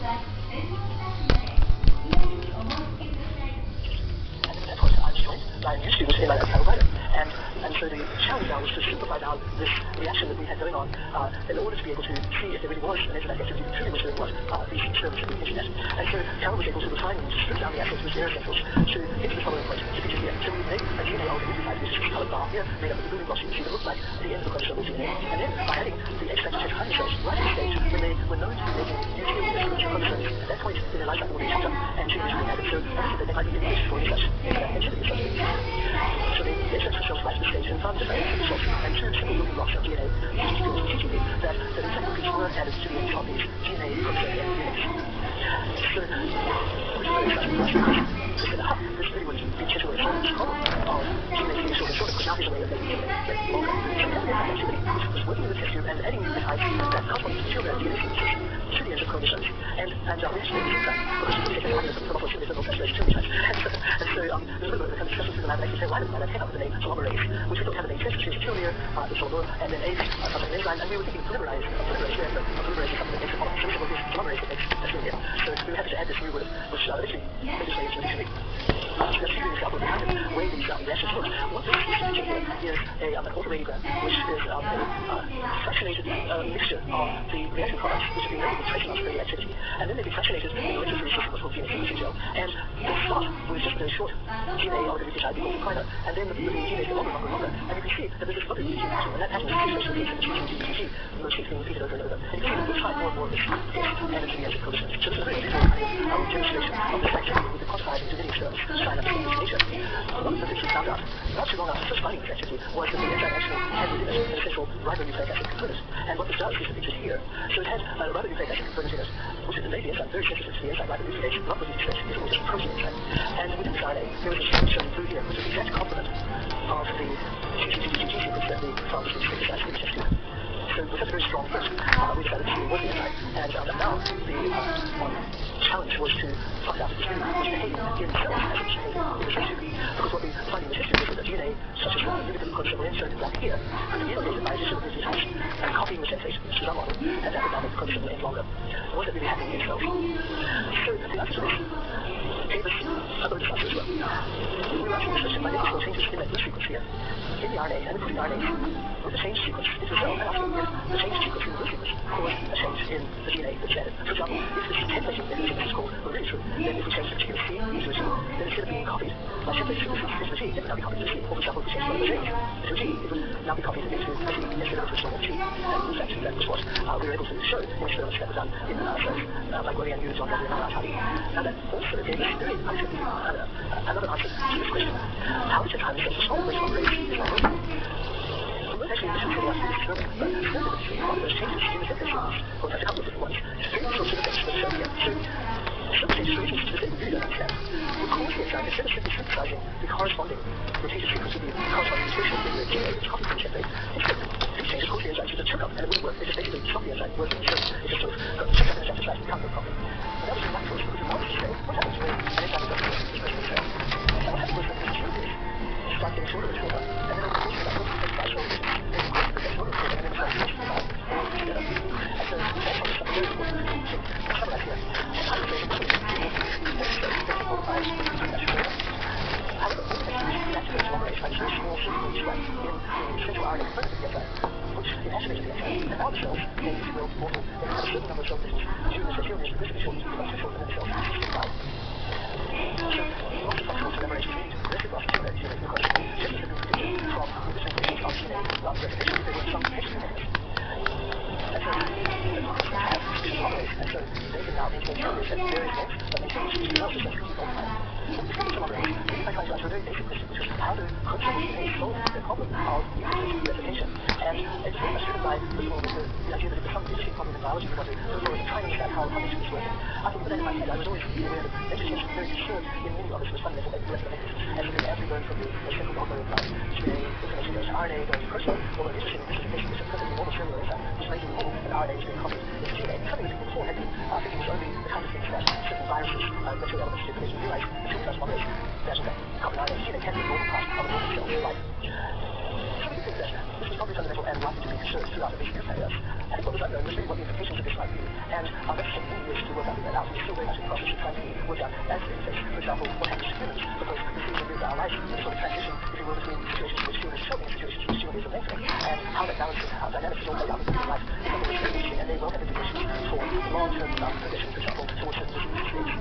Of course, I was joined by new students in my provider. And so the challenge now was to simplify down this reaction that we had going on in order to be able to see if there really was an internet activity that truly was doing what these servers of the internet. And so Carol was able to refine and strip down the assets with their essentials to get to the following point, to picture here. So we made a DNA oligonucleotide, which is a colored bar here, made up of the building blocks you can see that looks like the end of the chromosome of DNA. And then by adding the extracted tetrahydrate cells right at the stage when they were known to be making new telomeres for mature chromosomes, at that point in their life cycle when they chopped up and changes were added. So obviously they might be enriched for any such internet activity such as so they extracted cells right at the stage and found different cells and two simple building blocks of DNA, teaching me that the exact repeats were added to the ends of these DNA chromosomes and DNAs. So, which is very exciting for us because they said, this really would be potentially a solving this problem of DNA getting shorter and shorter, because now there's a way of making DNA get longer. So as we had activity, which was working in the test tube and adding nucleotides that correspond to the DNA sequences to the ends of chromosomes. And we actually did that because we couldn't take an argument from the telomerase thermal saturation telomerase. And so there's a little bit of kind of discussion through the lab, and actually say, why did that came up with the name telomerase, which we thought had the name change between the telomere, the telomer, and then age, something an enzyme, and we were thinking polymerase, where the polymerase is something that makes a polymer. So we said, well, it's telomerase that makes a telomere. So we were happy to add this new word, which eventually made its way into the dictionary. Let's see the example behind it, way these reactions work. What this is particular is an autoradiogram, which is a fractionated mixture of the reaction products, which have been labeled with trace amounts of radioactivity, and then they've been fractionated in the electrophoresis system, what's called DNA sequencing gel. And the start was just a very short DNA oligonucleotide called fiber, and then the DNA gets longer and longer, and you can see that there's this lovely repeating pattern, and that pattern is the fixation of the you can see motifs being repeated over and over. And you can see that we'll try more and more of this added to the ends of chromosomes. So this is a very visual kind of demonstration of this activity that we could quantify into many experiments to try and understand its nature. One of the things we found out not too long after first finding this activity was that the enzyme actually had within it an essential ribonucleic acid component. And what this does is the pictures here. So it has a ribonucleic acid component in it, which has made the enzyme very sensitive to the enzyme ribonuclease, not what we expect. It's almost just a protein enzyme. And within this RNA, there was a sequence shown in blue here, which is the exact complement of the GGGGG sequence that we found was being synthesized in the test tube. So with such a very strong fit, we decided to work the enzyme. And now the challenge was to find out if this really was behaving in cells as it was behaving in the test tube. Because what we find in the test tube is that the DNA, such as the independent chromosomal insert down here, could be elongated by addition of nucleotides and copying the template, which is our model, and that would now make the chromosomal end longer. Was that really happening in cells? So the answer to this gave us other answers as well. We were actually researching by making small changes in that base sequence here, in the RNA, and then putting the RNA with the change sequence into the cell, and asking if the change sequence in the blue sequence caused a change in the DNA that's added. For example, if this templating mechanism, as it's called, were really true, then if we change the particular C into a G, then instead of being copied by template sequences into the G, it would now be copied to the C. Or for example, if we change one of the J's into a G, it would now be copied into a G instead of into a normal G. And in fact, that was what we were able to show in experiments that were done in cells, like Guardian News, John Gardner, and Atari. Now that also gave us very unexpectedly another answer to this question. How does it time cells respond when telomerase is not working? We weren't actually initially told us to do this experiment, but serendipitously, one of those changes in the template sequence, well, in fact, a couple of different ones, very close to the things that are shown here. So, some changes for reasons to this day we really don't understand, would cause the enzyme, instead of simply synthesizing the corresponding repeated sequence of the corresponding mutation in the DNA that's copied from the template, instead, these changes cause the enzyme to just choke up, and it wouldn't work. They just basically stop the enzyme working. So it just sort of chokes up in a sense, it can't work properly. But that was very lucky for us, because it allowed us to say, what happens when an enzyme doesn't work in the cell? And what happened was that the telomerase started getting shorter and shorter, and then over the course of about 40 to 35 short reasons, then the course got shorter and shorter, and then it started to divide all together. And so we found something very important. So let's summarize here. I would say that this is however, what we had to do is reactivate telomerase by this very small signal step in the central RNA component of the enzyme, which inactivated the enzyme. And now the cells, if you will, mortal, they have a certain number of cell divisions to the telomeres progressively shorten, become too short, and then the cells cease to divide. So the loss of functional telomerase was leading to progressive loss of telomere activity in the chromosome, just as had been predicted from the additional repeats of DNA repetition. There were some mutations in the mechanism. And so the glucose have this telomerase, and so they can now maintain telomeres at various lengths, but maintain the speed of the cells keep multiplying. What we discovered telomerase, maybe by trying to answer a very basic question, which is how do chromosomal DNA solve the problem of nucleotide replication? And it's very much driven by, first of all, the idea that if there's some interesting problem in biology we want to look for and try and understand how they do this working. After we put that in my head, I was always aware that nature seems to be very concerned in many of its fundamental molecular mechanisms. And so as we learn from the central dogma of DNA, information goes to RNA, goes to protein, although interestingly, this is the case with a perfectly normal cellular enzyme, which may be normal, and RNA is being copied into DNA. Something that people before had been thinking was only the kind of things that certain viruses, material elements do, but they didn't realize until telomerase that in fact copying RNA into DNA can be a normal part of a normal cell's life. So we think that this was probably fundamental and likely to be conserved throughout at least nucleic. I think what was unknown was really what the implications of this might be, and that took many years to work out that out. certain conditions, for example, towards certain disease states.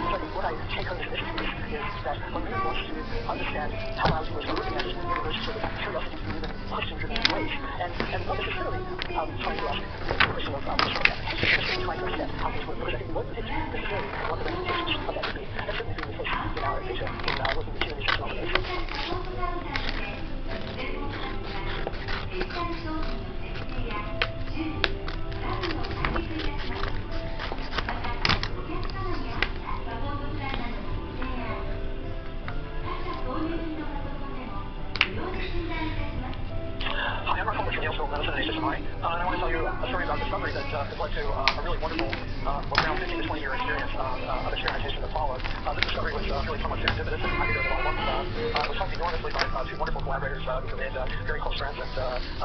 So what I take home from this is that one really wants to understand how biology works by looking at it in a very sort of curiosity-driven, question-driven ways, and not necessarily trying to ask the question of what sort of applications, but necessarily trying to understand how things work, because I think we won't predict necessarily what the ramifications of that would be. That's certainly been the case in our data in working with human research nominations. Hi, I'm Mark Holman from Yale School of Medicine at HSMI, and I want to tell you a story about a discovery that has led to a really wonderful, now 15 to 20 year experience of experimentation that followed. This discovery was really somewhat serendipitous, and I think there's a lot of luck involved. It was helped enormously by two wonderful collaborators who remained very close friends and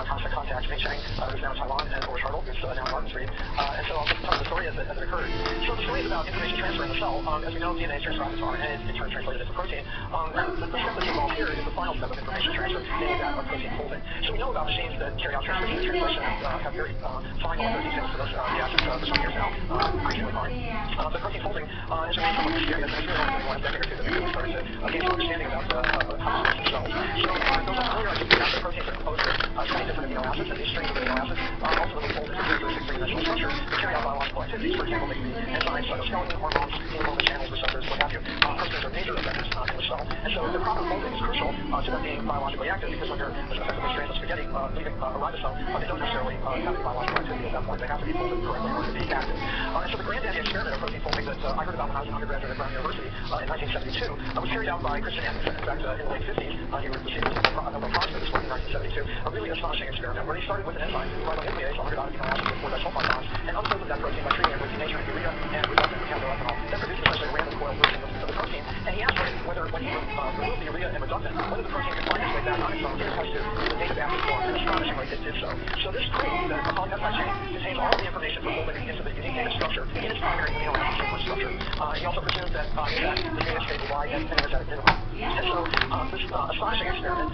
constant contact. Ming Cheng, who's now in Taiwan, and Ulrich Hartl, who's now in Martin Street. And so I'll just tell you the story as it occurred. So the story is about information transfer in the cell. As we know, DNA is transcribed into RNA, it's in turn translated into protein. And the step that's involved here is the final step of information transfer, namely that of protein folding. So we know about machines that carry out transcription and translation and have very fine molecular details to those reactions for some years now, increasingly fine. But protein folding has remained somewhat mystery, and it's really only in the last decade or two that we really started to gain some understanding about how this works in cells. So for those unfamiliar, I think we have that proteins are composed of 20 different amino acids, and these strings of amino acids ultimately fold into characteristic three-dimensional structure to carry out biological activities. For example, they can be enzymes, cytoskeleton, hormones, hemoglobin channels, receptors, what have you. Proteins are major effectors in the cell, and so the proper folding is crucial to them being biologically active, because when they're effectively strands of spaghetti leaving a ribosome, they don't necessarily have any biological activity at that point. They have to be folded correctly in order to be active. And so the granddaddy experiment of protein folding that I heard about when I was an undergraduate at Brown University in 1972 was carried out by Christian Andersen. In fact, in the late 50s, he received the Nobel Prize for this work in 1972. A really astonishing experiment where he started with an enzyme, ribonuclease, 100 amino acids with 4 disulfide bonds, and unfolded that protein by treating it with denaturing urea and reductant methylethanol. That produced essentially a random coil version of the protein, and he asked whether, when he removed the urea and reductant, whether the protein could find its way back on its own in test tube in the native active form, and astonishingly it did so. So this proved that a polypeptide chain contains all the information for folding into the unique native structure in its primary amino acid sequence structure. He also presumed that, in fact, the native state would lie at an energetic minimum. And so this astonishing experiment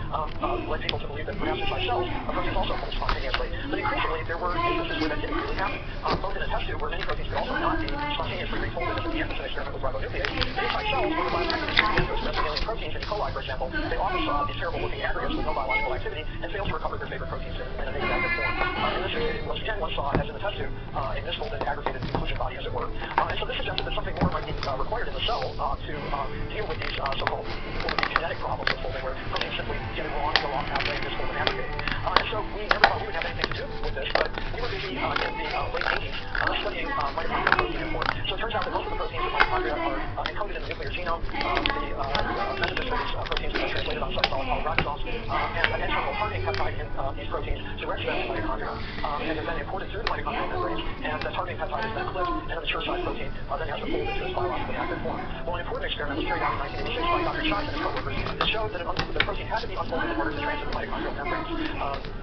led people to believe that perhaps inside cells, proteins also fold spontaneously. But increasingly, there were instances where that didn't really happen. Both in a test tube where many proteins could also not be spontaneously refolded, as in the Andersen experiment with ribonuclease, but inside cells where the biotechnicians began to express alien proteins in E. coli, for example, they often saw these terrible-looking aggregates with no biological activity and failed to recover their favorite proteins in a native active form. In this case, once again, one saw, as in the test tube, a misfolded, aggregated inclusion body, as it were. And so this suggested that something more might be required in the cell to deal with these so-called, what would be kinetic problems of folding, where proteins simply get it wrong, go off pathway, and misfold and aggregate. And so we never thought we would have anything to do with this, but we were busy in the late 80s studying mitochondrial protein import. So it turns out that most of the proteins in mitochondria are encoded in the nuclear genome. The messages for these proteins are translated on cytosolic polyribosomes, and an N-terminal targeting peptide in these proteins directs them to mitochondria, and is then imported through the mitochondrial membranes, and the targeting peptide is then clipped, and a mature size protein then has to fold into its biologically active form. Well, an important experiment was carried out in 1986 by Dr. Chives and his coworkers that showed that the protein had to be unfolded in order to transit the mitochondrial membranes.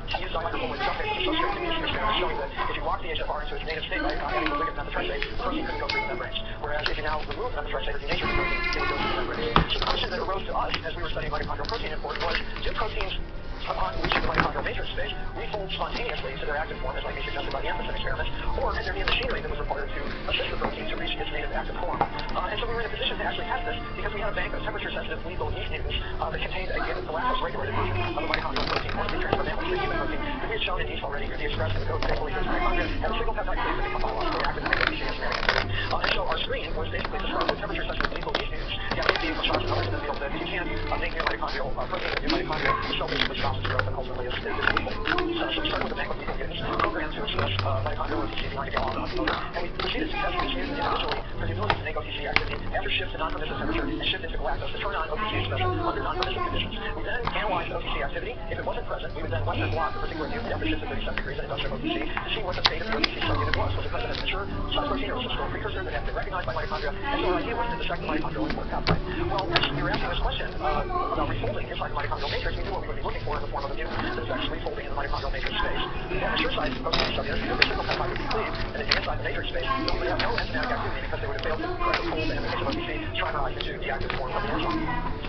He used dimitofolate reductase as a substrate in these experiments, showing that if you lock the HFR into its native state by adding the ligand methotrexate, the protein couldn't go through the membranes. Whereas if you now remove methotrexate or denature the protein, it would go through the membranes. So the question that arose to us as we were studying mitochondrial protein import was, do proteins, upon reaching the mitochondrial matrix stage, refold spontaneously to their active form, as might be suggested by the Andersen experiments, or could there be a machinery that was required to assist the protein to reach its native active form? And so we were in a position to actually test this because we had a bank of temperature-sensitive lethal yeast mutants that contained a galactose-regulated version of the mitochondrial protein, one of the transfer mammals, the human protein, that we had shown in yeast already could be expressed and code faithfully to its mitochondria, and a single peptide cleave to become biologically active and make OTC as genetic activity. And so our screen was basically to start with temperature-sensitive lethal yeast mutants, the idea being from Chives and others in the field that if you can't make new mitochondrial protein with new mitochondria, the cell basically stops its growth and ultimately is lethal. So we started with a bank of lethal mutants programmed to express mitochondrial OTC beyond a gallon per unmotor, and we proceeded to test each mutant individually for the ability to make OTC activity after shift to non-permissive temperature and shift into galactose to turn on OTC expression under non-permissive conditions. We then analyzed OTC activity. If it wasn't present, we would then Western blot the particular mutant after shift to 37 degrees in induction OTC to see what the fate of the OTC subunit was. Was it present as a mature size protein, or was it still a precursor that had been recognized by mitochondria? And so our idea was to dissect the mitochondrial import pathway. Well, as we were asking this question about refolding inside the mitochondrial matrix, we knew what we would be looking for in the form of a mutant that affects refolding in the mitochondrial matrix space. At mature size OTC subunits, we knew the single peptide would be cleaved, and it'd be inside the matrix space, but we would have no enzymatic activity because they would have failed to correctly fold, and in the case of OTC, trimerized into the active form of the enzyme.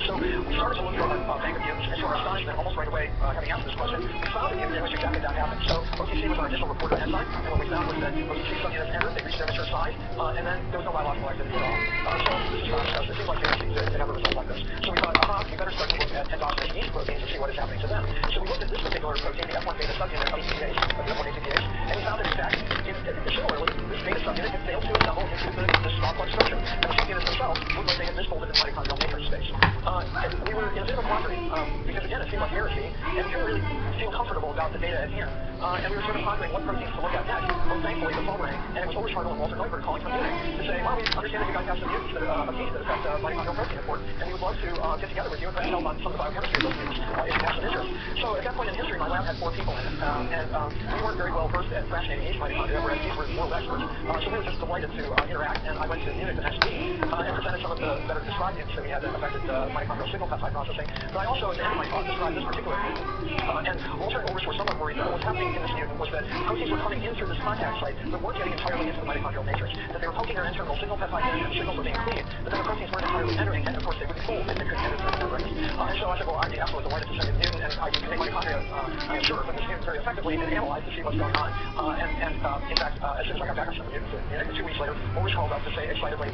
So we started to look through our bank of mutants, and to our astonishment, almost right away, having asked this question, we found a mutant in which exactly that happened. So OTC was our initial reporter enzyme, and what we found was that OTC subunits entered, they reached their mature size, and then there was no biological activity at all. So this is fast. It seems like fantasy to have a result like this. So we thought, we better start to look at endogenous yeast proteins and see what is happening to them. So we looked at this particular protein, the F1 beta subunit of ATPase, of the F1 ATPase, and we found that in fact, similarly, this beta subunit had failed to assemble into the small plug structure, and the subunits themselves looked like they had misfolded in the mitochondrial matrix space. And we were in a bit of a quandary, because again, it seemed like heresy, and we didn't really feel comfortable about the data at hand. And we were sort of pondering what proteins to look at next. Well, thankfully, the phone rang, and it was Ulrich Hartl and Walter Neuberg calling from Munich to say, well, we understand that you guys have some mutants of genes that affect mitochondrial protein import, and we would love to get together with you and perhaps help on some of the biochemistry of those mutants if you have some interest. So at that point in history, my lab had 4 people in it, and we weren't very well versed at fractionating yeast mitochondria, whereas these were world experts. So we were just delighted to interact, and I went to Munich the next week and presented some of the better described mutants that we had that affected mitochondrial signal peptide processing. But I also, at the end of my talk, described this particular mutant. And Walter and Ulrich were somewhat worried that what was happening in this mutant was that proteins were coming in through this contact site that weren't getting entirely into the mitochondrial matrix, that they were poking their internal signal peptide in, and the signals were being cleaved, but then the proteins weren't entirely entering, and of course they would be full if they couldn't enter through the membranes. And so I said, well, I'd be absolutely delighted to send you the mutant, and you can make mitochondria, I am sure, from this mutant very effectively and analyze to see what's going on. In fact, as soon as I got back from the mutant, 2 weeks later, Ulrich called up to say excitedly,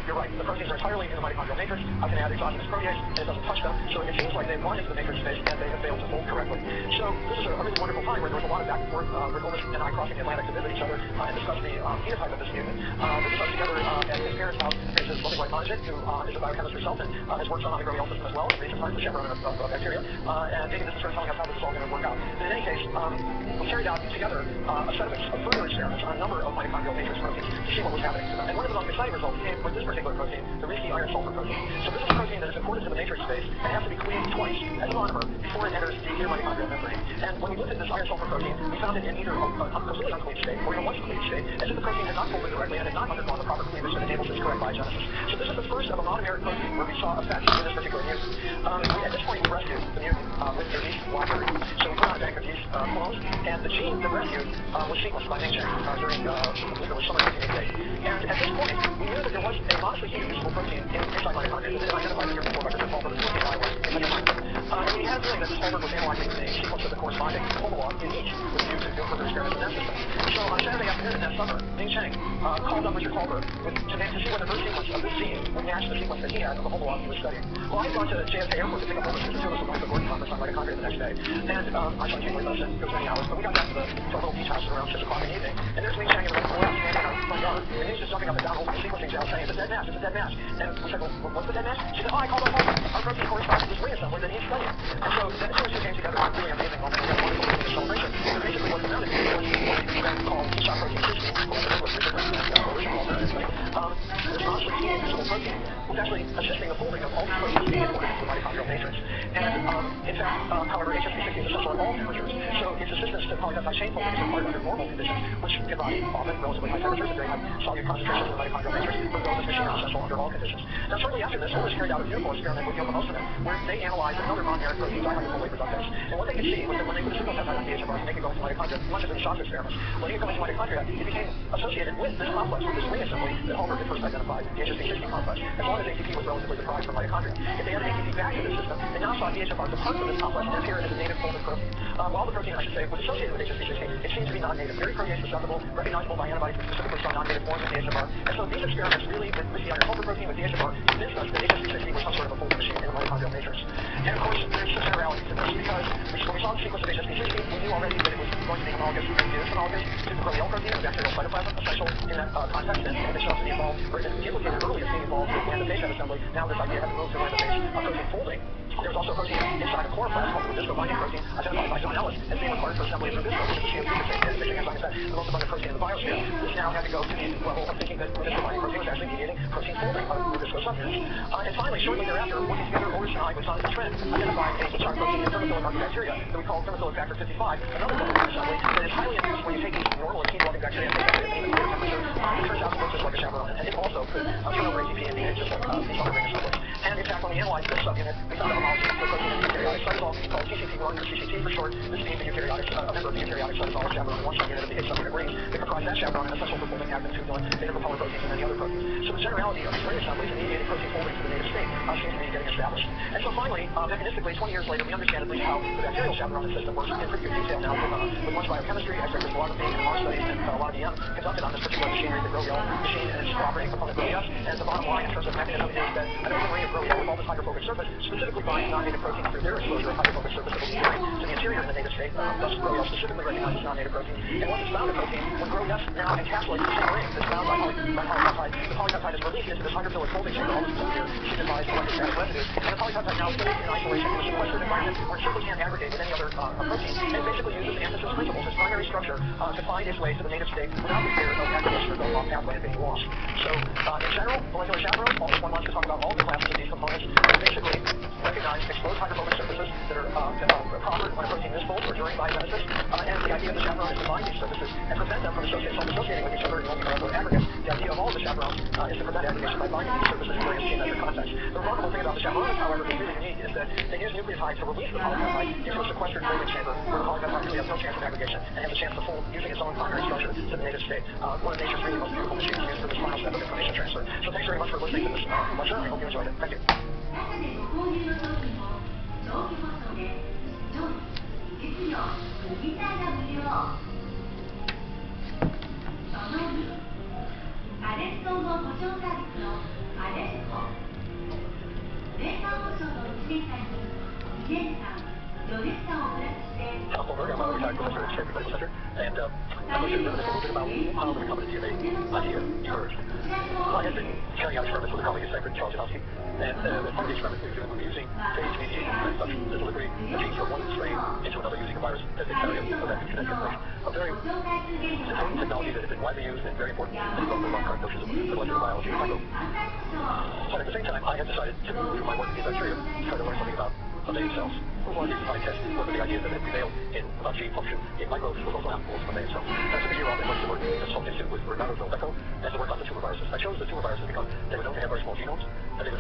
you're right, the proteins are entirely in the mitochondrial matrix. I can add exogenous protease, and it doesn't touch them, so it seems like they've gone into the matrix space and they have failed to fold correctly. So this is a really wonderful time where there was a lot of back and forth with Ulrich and I crossing the Atlantic to visit each other and discuss the phenotype of this mutant. This is us together at his parents' house. There's this lovely wife, Manjit, who is a biochemist herself and has worked on the microbial system as well in recent times, the chaperone of bacteria, and taking this and sort of telling us how this is all going to work out. But in any case, we carried out together a set of further experiments on a number of mitochondrial matrix proteins to see what was happening to them. And one of the most exciting results came with this particular protein, the risky iron sulfur protein. So this is a protein that is important to the matrix space and has to be cleaved twice as a monomer before it enters the inner mitochondrial membrane. And when we looked at this iron sulfur protein, we found it in either a completely uncleaved state or in a once cleaved state, as if the protein had not folded correctly and had not undergone the proper cleavage that enables its correct biogenesis. So this is the first of a monomeric protein where we saw effects in this particular mutant. At this point, we rescued the mutant with their yeast library. So we put on a bank of yeast clones, and the gene that rescued was sequenced by Ming Cheng during, I believe it was summer 1988. And at this point, we knew that there was a modestly usable protein inside mitochondria that had been identified the year before by Richard Hallberg in Iowa in the time. And we had a feeling that Hallberg was analyzing the sequence of the corresponding homolog in each with a view to do further experiments in that system. So on Saturday afternoon in that summer, Ming Cheng called up Richard Hallberg to see whether her sequence of this gene would match the sequence that he had of the homolog he was studying. Well, I had gone to JFK Airport to pick up Ulrich because the two of us were going to the Gordon conference on mitochondria the next day. And my son came with us, and it was many hours, but we got back to our little beach house at around 6 o'clock in the evening. And there's Ming Cheng in the lab standing in our front yard, and he was just jumping up and down holding the sequencing gel saying, it's a dead match, it's a dead match. And we said, well, what's the dead match? She said, I called up Hallberg. Our protein corresponds to this ring assembly that he's studying. And so the two of us came together in a really amazing moment. We had a wonderful celebration. And basically what it amounted to was what we then call T-shot protein 60, which Richard and Ulrich called that. This monstrous usable protein was actually assisting the folding of all these proteins being imported into the mitochondrial matrix. And in fact, however, HSP60 is essential at all temperatures. So its assistance to polypeptide chain folding is required under normal conditions, which can rise often relatively high temperatures and very high solute concentrations in the mitochondrial matrix, but though this machine is essential under all conditions. Now, shortly after this, Ulrich carried out a beautiful experiment with Yoko Mostonen, where they analyzed another monomeric protein, dihydrofolate reductase. And what they could see was that when they put a signal peptide on DHFR to make it go into mitochondria, much as in the shock experiments, letting it go into mitochondria, it became associated with this complex, with this ring assembly that Hallberg had first identified, the HSP60 complex, as long as ATP was relatively deprived from mitochondria. If they added ATP back to the system, they now saw DHFR depart from this complex and appear as a native folded protein. While the protein, I should say, was associated with HSP60, it seems to be non-native, very protease susceptible, recognizable by antibodies which specifically saw non-native forms of DHFR. And so these experiments really, with the iron sulfur protein, with DHFR, convinced us that HSP60 was some sort of a folding machine in the mitochondrial matrix. And of course, there's some generality to this, because when we saw the sequence of HSP60, we knew already that it was going to be homologous, and it is homologous to the proteal protein in the bacterial cytoplasm, essential in that context, and it shows to be involved, or it implicated early as being involved with lambda-phase assembly. Now this idea has moved to lambda-phase protein folding. There's also a protein inside the chloroplast called the Rubisco binding protein, identified by John Ellis as being required for assembly of Rubisco, which is a CO2 fixing enzyme. Is that the most abundant protein in the biosphere? This now had to go to the level of thinking that Rubisco binding protein was actually mediating protein folding of Rubisco subunits. And finally, shortly thereafter, working together, Ulrich and I with Jonathan Trent identified a T-shot protein in thermophilic archaebacteria that we call thermophilic factor 55, another form of ring assembly that is highly induced when you take these normally heat-loving bacteria and take them to an even higher temperature. It turns out to work just like a chaperone, and it also could turn over ATP and DNA just like these other ring assemblies. And in fact, when we analyzed synthesize this subunit. We found a homology for protein in eukaryotic cytosol called TCP1 or CCT for short. This being the eukaryotic, a member of the eukaryotic cytosol or chaperone, one subunit of the H subunit ring. They comprise that chaperone and essential for folding actin, tubulin, beta-propeller proteins, and many other proteins. So the generality of these ring assemblies and mediated protein folding to the native state seems to be getting established. And so finally, mechanistically, 20 years later, we understand at least how the bacterial chaperone system works in pretty good detail now with much biochemistry, X-ray crystallography, and NMR studies, and a lot of EM conducted on this particular machinery, the GrowYell machine, and its cooperating component GrowYes. And the bottom line in terms of mechanism is that an open ring of GrowYell with all this hydrophobic surface specifically binds non-native proteins through their exposure of hydrophobic surface of the lead ring to the interior in the native state. Thus, GrowYell specifically recognizes non-native protein. And once it's found a protein, when GrowYes now encapsulates the same ring that's bound by polypeptide, the polypeptide is released into this hydrophilic folding chamber. All this blue here signifies electrostatic residue. And the polypeptide now stays in isolation in a sequestered environment where it simply can't aggregate with any other protein, and basically uses antisense principles, its primary structure, to find its way to the native state without the fear of aggregation or going off pathway and being lost. So, in general, molecular chaperones, all this one wants to talk about all the classes of these components, basically recognize exposed hydrophobic surfaces that are proper when a protein misfolds or during biogenesis, and the idea of the chaperone is to bind these surfaces and prevent them from self-associating with each other in what we call aggregates. The idea of all of the chaperones is to prevent aggregation by binding these surfaces in various geometric contexts. The remarkable thing about the chaperones, however, is really unique, is that they use nucleotides to release the polypeptide into a sequestered folding chamber where the polypeptide really has no chance of aggregation and has a chance to fold using its own primary structure to the native state. One of nature's really most beautiful machines used for this final step of information transfer. So thanks very much for listening to this lecture. I hope you enjoyed it. Thank you. アレス総合保証サービスのアレスコ年間保証の1年間に2年間4年間をプラスして I'm a retired professor at Stanford Medical Center, and I'm going to reminisce a little bit about how the recombinant DNA idea emerged. I had been carrying out experiments with a colleague at Stanford, Charles Janowski, and as part of the experiment we were using phage-mediated enzyme production to deliver a gene from one strain into another using a virus as a carrier of that genetic information. A very potent technology that had been widely used and very important in development of current notions of molecular biology and micro. But at the same time, I had decided to move from my work in bacteria to try to learn something about mammalian cells. We wanted to test whether the ideas that had prevailed about gene function in microbes was also applicable to mammalian cells. And I took a year off and went to work in Salt Institute with Renato Vilbeco and to work on the tumor viruses. I chose the tumor viruses because they were known to have very small genomes, and they were known